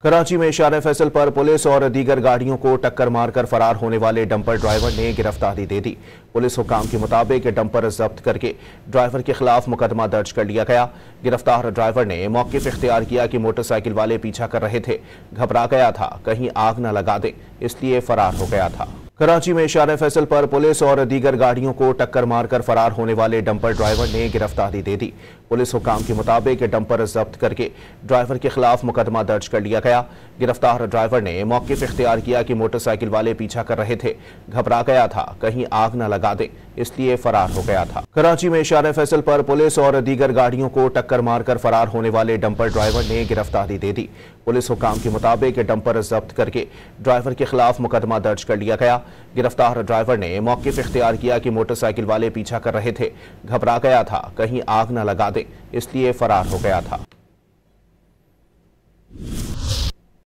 कराची में इशारे फैसल पर पुलिस और दीगर गाड़ियों को टक्कर मारकर फरार होने वाले डंपर ड्राइवर ने गिरफ्तारी दे दी। पुलिस हुकाम के मुताबिक डंपर जब्त करके ड्राइवर के खिलाफ मुकदमा दर्ज कर लिया गया। गिरफ्तार ड्राइवर ने मौक़िफ़ इख्तियार किया कि मोटरसाइकिल वाले पीछा कर रहे थे, घबरा गया था, कहीं आग न लगा दे, इसलिए फरार हो गया था। कराची में इशारे फैसल पर पुलिस और दीगर गाड़ियों को टक्कर मारकर फरार होने वाले डंपर ड्राइवर ने गिरफ्तारी दे दी। पुलिस हुकाम के मुताबिक डंपर जब्त करके ड्राइवर के खिलाफ मुकदमा दर्ज कर लिया गया। गिरफ्तार ड्राइवर ने मौक़िफ़ इख्तियार किया कि मोटरसाइकिल वाले पीछा कर रहे थे, घबरा गया था, कहीं आग न लगा दे, इसलिए फरार हो गया था। कराची में इशारे फैसल पर पुलिस और दीगर गाड़ियों को टक्कर मारकर फरार होने वाले डंपर ड्राइवर ने गिरफ्तारी दे दी। पुलिस हुकाम के मुताबिक डंपर जब्त करके ड्राइवर के खिलाफ मुकदमा दर्ज कर लिया गया। गिरफ्तार ड्राइवर ने मौक़िफ़ इख्तियार किया कि मोटरसाइकिल वाले पीछा कर रहे थे, घबरा गया था, कहीं आग न लगा दे, इसलिए फरार हो गया था।